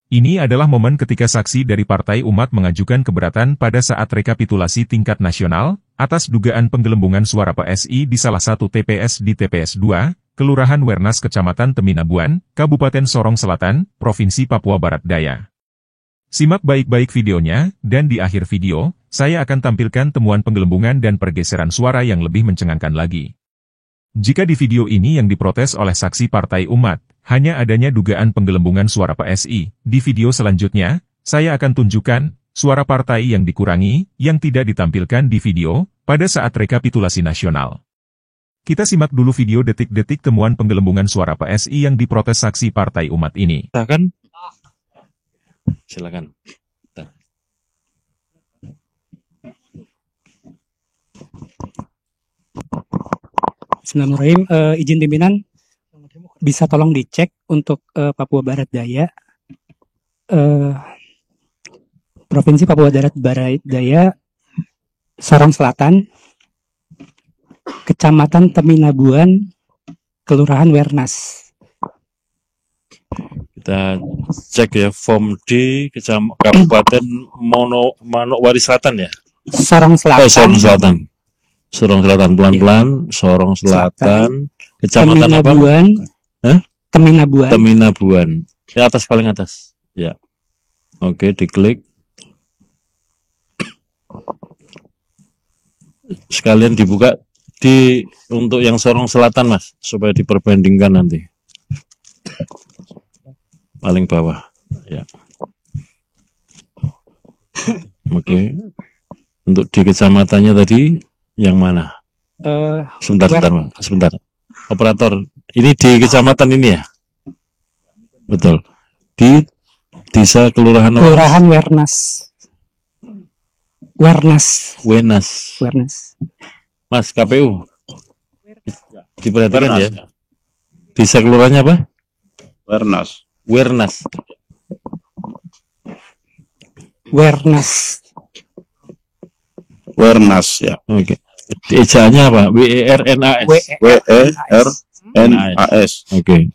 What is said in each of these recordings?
Ini adalah momen ketika saksi dari Partai Umat mengajukan keberatan pada saat rekapitulasi tingkat nasional, atas dugaan penggelembungan suara PSI di salah satu TPS di TPS 2, Kelurahan Wernas Kecamatan Teminabuan, Kabupaten Sorong Selatan, Provinsi Papua Barat Daya. Simak baik-baik videonya, dan di akhir video, saya akan tampilkan temuan penggelembungan dan pergeseran suara yang lebih mencengangkan lagi. Jika di video ini yang diprotes oleh saksi Partai Umat, hanya adanya dugaan penggelembungan suara PSI, di video selanjutnya, saya akan tunjukkan suara partai yang dikurangi, yang tidak ditampilkan di video, pada saat rekapitulasi nasional. Kita simak dulu video detik-detik temuan penggelembungan suara PSI yang diprotes saksi Partai Umat ini. Silakan. Bismillahirrahmanirrahim. Izin pimpinan, bisa tolong dicek untuk Papua Barat Daya, Provinsi Papua Barat Daya, Sorong Selatan, Kecamatan Teminabuan, Kelurahan Wernas. Kita cek ya, form D, Kabupaten Manokwari Selatan ya? Sorong Selatan. Sorong Selatan. Sorong Selatan, pelan-pelan. Sorong Selatan. Kecamatan apa? Teminabuan. Teminabuan. Ya, atas, paling atas. Ya. Oke, diklik. Sekalian dibuka untuk yang Sorong Selatan, Mas, supaya diperbandingkan nanti. Paling bawah. Ya. Oke. Untuk di kecamatannya tadi yang mana? Sebentar. Operator, ini di kecamatan ini ya? Betul. Di desa Kelurahan Wernas. Mas, KPU. Diperhatikan ya. Desa kelurahannya apa? Wernas ya. Oke. Ejaannya apa? WERNAS. Oke.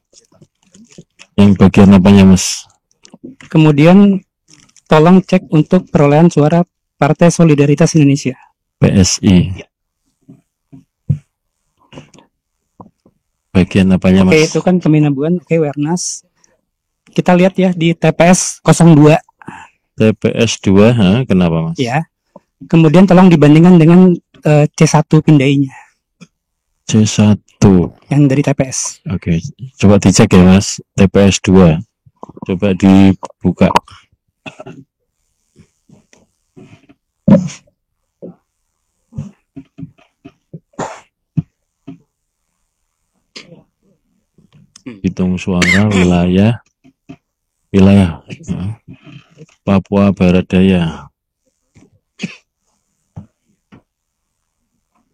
Yang bagian apanya, Mas? Kemudian tolong cek untuk perolehan suara Partai Solidaritas Indonesia. PSI. Bagian apanya, Mas? Oke, itu kan Teminabuan, oke, Wernas. Kita lihat ya di TPS 02. TPS 2, kenapa, Mas? Ya. Kemudian tolong dibandingkan dengan C1 pindainya. C1. Yang dari TPS. Oke, coba dicek ya, Mas. TPS 2. Coba dibuka. Hitung suara wilayah Papua Barat Daya,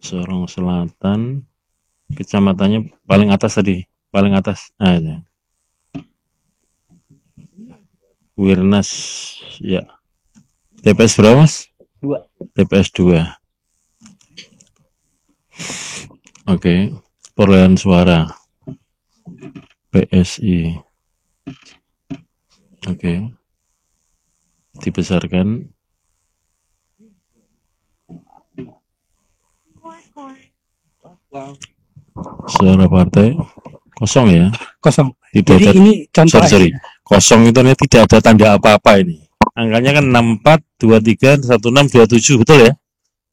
Sorong Selatan, kecamatannya paling atas tadi, paling atas. Ya. Wernas ya. TPS berapa, Mas? 2. TPS 2. Oke, perolehan suara PSI. Oke. Dibesarkan. Suara partai kosong ya? Kosong. Tidak jadi ada, ini contoh sorry. Kosong itu tidak ada tanda apa-apa ini. Angkanya kan 64, 23, 16, 27, betul ya?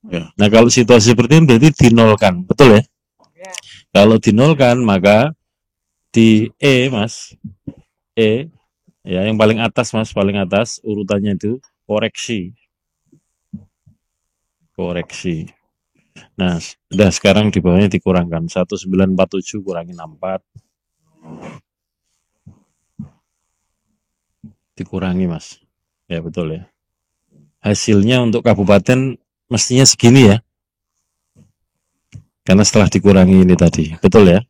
Ya. Nah, kalau situasi seperti ini berarti dinolkan, betul ya? Ya. Kalau dinolkan, maka di E, Mas. E, ya, yang paling atas, Mas, paling atas urutannya itu koreksi. Nah, udah sekarang di bawahnya dikurangkan 1947 kurangi 64. Dikurangi, Mas. Ya, betul ya. Hasilnya untuk kabupaten mestinya segini ya. Karena setelah dikurangi ini tadi. Betul ya?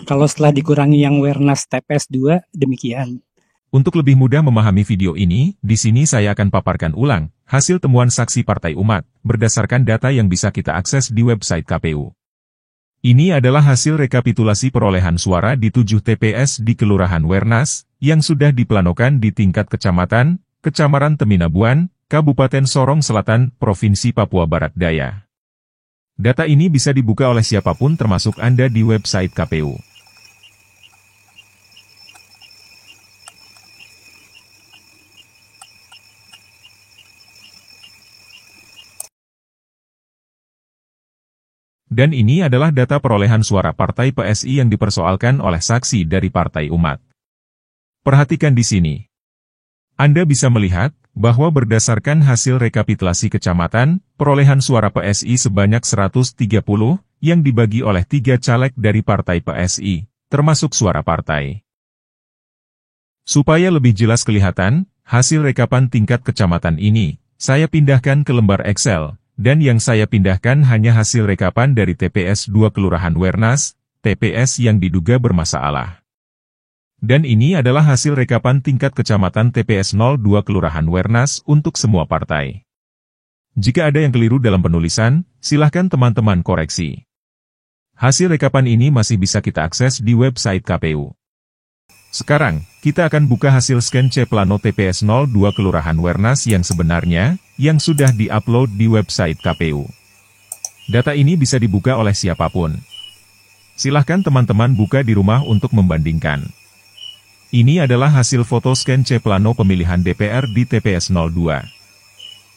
Kalau setelah dikurangi yang Wernas TPS 2, demikian. Untuk lebih mudah memahami video ini, di sini saya akan paparkan ulang hasil temuan saksi Partai Umat berdasarkan data yang bisa kita akses di website KPU. Ini adalah hasil rekapitulasi perolehan suara di 7 TPS di Kelurahan Wernas, yang sudah diplanokan di tingkat kecamatan, Kecamatan Teminabuan, Kabupaten Sorong Selatan, Provinsi Papua Barat Daya. Data ini bisa dibuka oleh siapapun termasuk Anda di website KPU. Dan ini adalah data perolehan suara Partai PSI yang dipersoalkan oleh saksi dari Partai Umat. Perhatikan di sini. Anda bisa melihat bahwa berdasarkan hasil rekapitulasi kecamatan, perolehan suara PSI sebanyak 130 yang dibagi oleh 3 caleg dari Partai PSI, termasuk suara partai. Supaya lebih jelas kelihatan, hasil rekapan tingkat kecamatan ini, saya pindahkan ke lembar Excel. Dan yang saya pindahkan hanya hasil rekapan dari TPS 2 Kelurahan Wernas, TPS yang diduga bermasalah. Dan ini adalah hasil rekapan tingkat kecamatan TPS 02 Kelurahan Wernas untuk semua partai. Jika ada yang keliru dalam penulisan, silahkan teman-teman koreksi. Hasil rekapan ini masih bisa kita akses di website KPU. Sekarang, kita akan buka hasil scan C Plano TPS 02 Kelurahan Wernas yang sebenarnya, yang sudah di-upload di website KPU. Data ini bisa dibuka oleh siapapun. Silahkan teman-teman buka di rumah untuk membandingkan. Ini adalah hasil foto scan C Plano pemilihan DPR di TPS 02.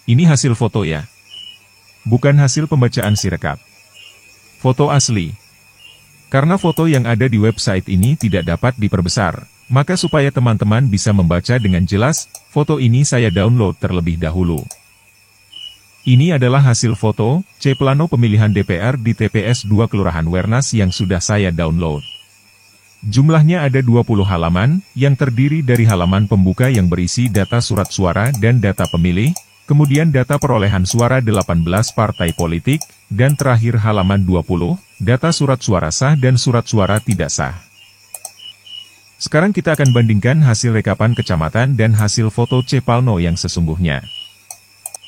Ini hasil foto ya. Bukan hasil pembacaan sirekap. Foto asli. Karena foto yang ada di website ini tidak dapat diperbesar, maka supaya teman-teman bisa membaca dengan jelas, foto ini saya download terlebih dahulu. Ini adalah hasil foto C Plano pemilihan DPR di TPS 2 Kelurahan Wernas yang sudah saya download. Jumlahnya ada 20 halaman, yang terdiri dari halaman pembuka yang berisi data surat suara dan data pemilih, kemudian data perolehan suara 18 partai politik, dan terakhir halaman 20, data surat suara sah dan surat suara tidak sah. Sekarang kita akan bandingkan hasil rekapan kecamatan dan hasil foto C Plano yang sesungguhnya.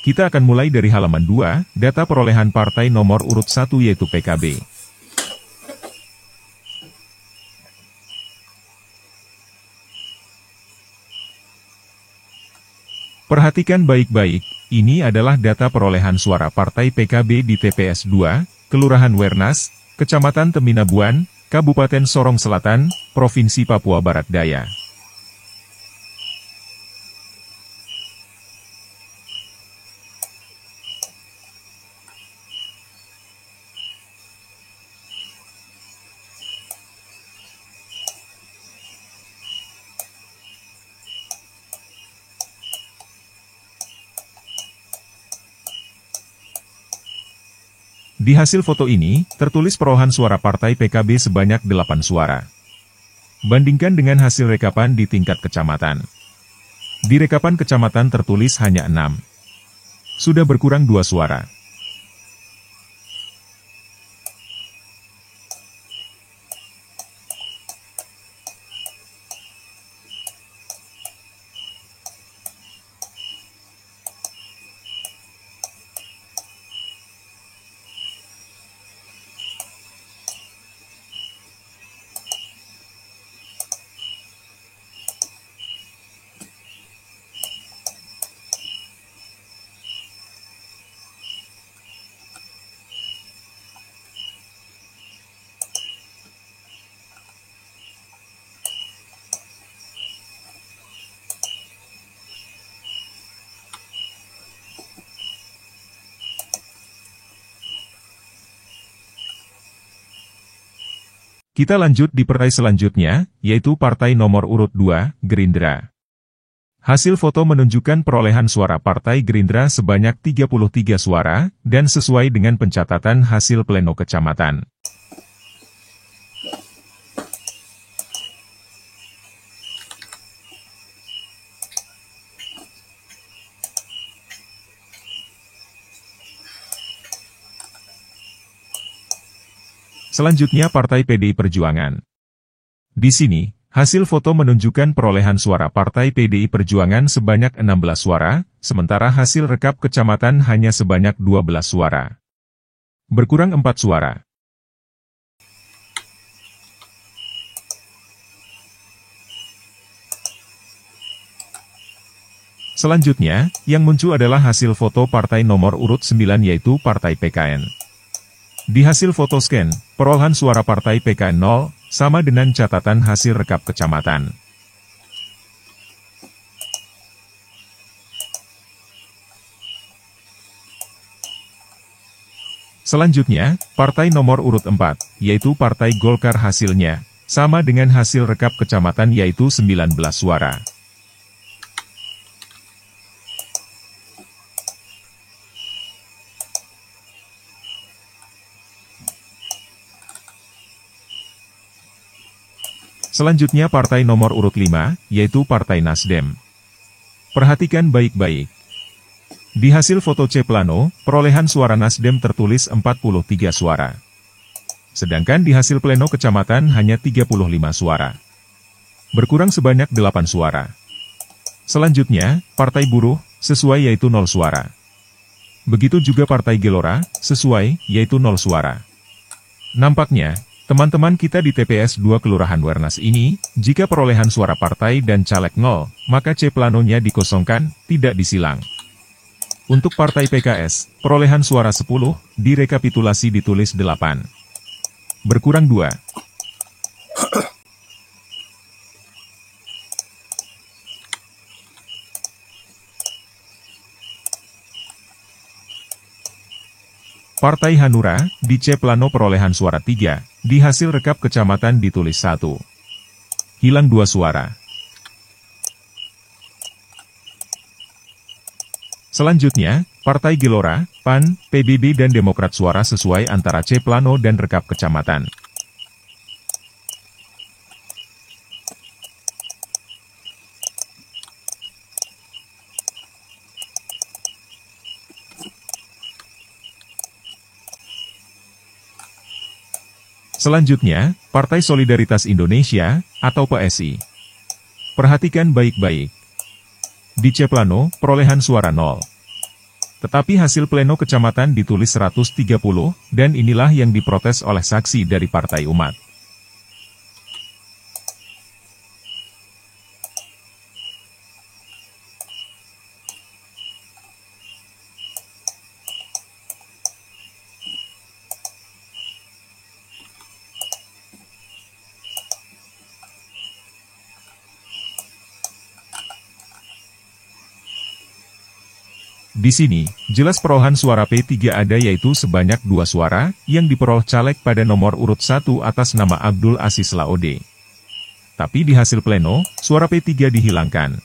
Kita akan mulai dari halaman 2, data perolehan partai nomor urut 1 yaitu PKB. Perhatikan baik-baik, ini adalah data perolehan suara partai PKB di TPS 2, Kelurahan Wernas, Kecamatan Teminabuan, Kabupaten Sorong Selatan, Provinsi Papua Barat Daya. Di hasil foto ini, tertulis perolehan suara partai PKB sebanyak 8 suara. Bandingkan dengan hasil rekapan di tingkat kecamatan. Di rekapan kecamatan tertulis hanya 6. Sudah berkurang 2 suara. Kita lanjut di partai selanjutnya, yaitu partai nomor urut 2, Gerindra. Hasil foto menunjukkan perolehan suara partai Gerindra sebanyak 33 suara, dan sesuai dengan pencatatan hasil pleno kecamatan. Selanjutnya Partai PDI Perjuangan. Di sini, hasil foto menunjukkan perolehan suara Partai PDI Perjuangan sebanyak 16 suara, sementara hasil rekap kecamatan hanya sebanyak 12 suara. Berkurang 4 suara. Selanjutnya, yang muncul adalah hasil foto partai nomor urut 9 yaitu Partai PKN. Di hasil foto scan, perolehan suara Partai PKN 0, sama dengan catatan hasil rekap kecamatan. Selanjutnya, partai nomor urut 4, yaitu Partai Golkar hasilnya, sama dengan hasil rekap kecamatan yaitu 19 suara. Selanjutnya partai nomor urut 5, yaitu Partai Nasdem. Perhatikan baik-baik. Di hasil foto C plano, perolehan suara Nasdem tertulis 43 suara. Sedangkan di hasil pleno kecamatan hanya 35 suara. Berkurang sebanyak 8 suara. Selanjutnya, Partai Buruh, sesuai yaitu 0 suara. Begitu juga Partai Gelora, sesuai, yaitu 0 suara. Nampaknya, teman-teman kita di TPS 2 Kelurahan Wernas ini, jika perolehan suara partai dan caleg 0, maka C planonya dikosongkan, tidak disilang. Untuk Partai PKS, perolehan suara 10, direkapitulasi ditulis 8. Berkurang 2. Partai Hanura, di C plano perolehan suara 3, di hasil rekap kecamatan ditulis 1. Hilang 2 suara. Selanjutnya, Partai Gelora, PAN, PBB dan Demokrat suara sesuai antara C plano dan rekap kecamatan. Selanjutnya, Partai Solidaritas Indonesia, atau PSI. Perhatikan baik-baik. Di C plano, perolehan suara 0. Tetapi hasil pleno kecamatan ditulis 130, dan inilah yang diprotes oleh saksi dari Partai Umat. Di sini, jelas perolehan suara P3 ada yaitu sebanyak 2 suara, yang diperoleh caleg pada nomor urut 1 atas nama Abdul Aziz Laode. Tapi di hasil pleno, suara P3 dihilangkan.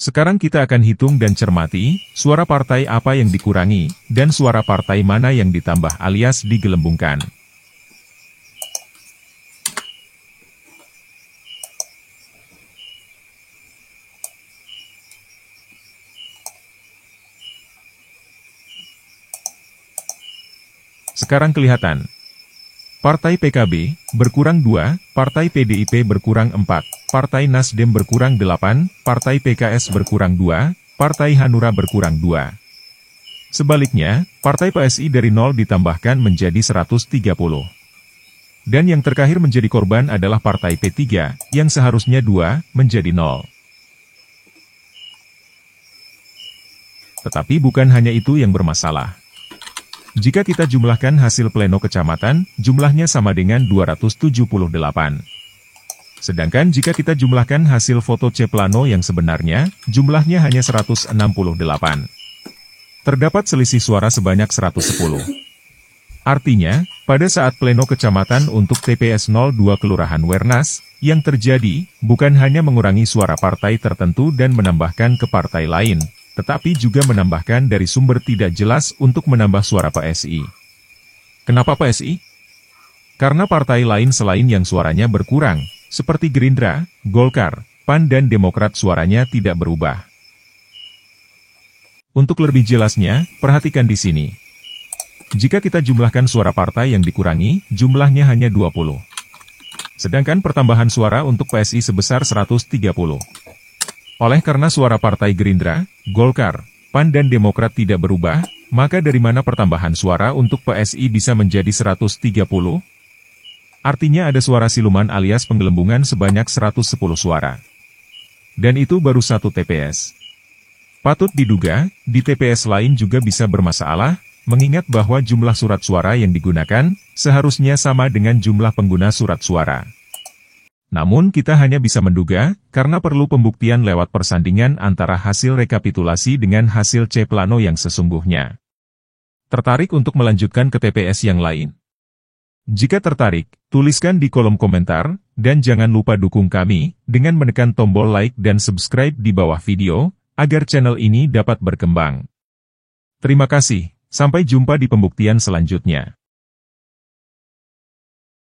Sekarang kita akan hitung dan cermati, suara partai apa yang dikurangi, dan suara partai mana yang ditambah alias digelembungkan. Sekarang kelihatan. Partai PKB, berkurang 2, Partai PDIP berkurang 4, Partai Nasdem berkurang 8, Partai PKS berkurang 2, Partai Hanura berkurang 2. Sebaliknya, Partai PSI dari 0 ditambahkan menjadi 130. Dan yang terakhir menjadi korban adalah Partai P3, yang seharusnya 2, menjadi 0. Tetapi bukan hanya itu yang bermasalah. Jika kita jumlahkan hasil pleno kecamatan, jumlahnya sama dengan 278. Sedangkan jika kita jumlahkan hasil foto C plano yang sebenarnya, jumlahnya hanya 168. Terdapat selisih suara sebanyak 110. Artinya, pada saat pleno kecamatan untuk TPS 02 Kelurahan Wernas, yang terjadi, bukan hanya mengurangi suara partai tertentu dan menambahkan ke partai lain, tetapi juga menambahkan dari sumber tidak jelas untuk menambah suara PSI. Kenapa PSI? Karena partai lain selain yang suaranya berkurang, seperti Gerindra, Golkar, PAN dan Demokrat suaranya tidak berubah. Untuk lebih jelasnya, perhatikan di sini. Jika kita jumlahkan suara partai yang dikurangi, jumlahnya hanya 20. Sedangkan pertambahan suara untuk PSI sebesar 130. Oleh karena suara Partai Gerindra, Golkar, PAN dan Demokrat tidak berubah, maka dari mana pertambahan suara untuk PSI bisa menjadi 130? Artinya ada suara siluman alias penggelembungan sebanyak 110 suara. Dan itu baru satu TPS. Patut diduga, di TPS lain juga bisa bermasalah, mengingat bahwa jumlah surat suara yang digunakan seharusnya sama dengan jumlah pengguna surat suara. Namun kita hanya bisa menduga, karena perlu pembuktian lewat persandingan antara hasil rekapitulasi dengan hasil C plano yang sesungguhnya. Tertarik untuk melanjutkan ke TPS yang lain? Jika tertarik, tuliskan di kolom komentar, dan jangan lupa dukung kami dengan menekan tombol like dan subscribe di bawah video, agar channel ini dapat berkembang. Terima kasih, sampai jumpa di pembuktian selanjutnya.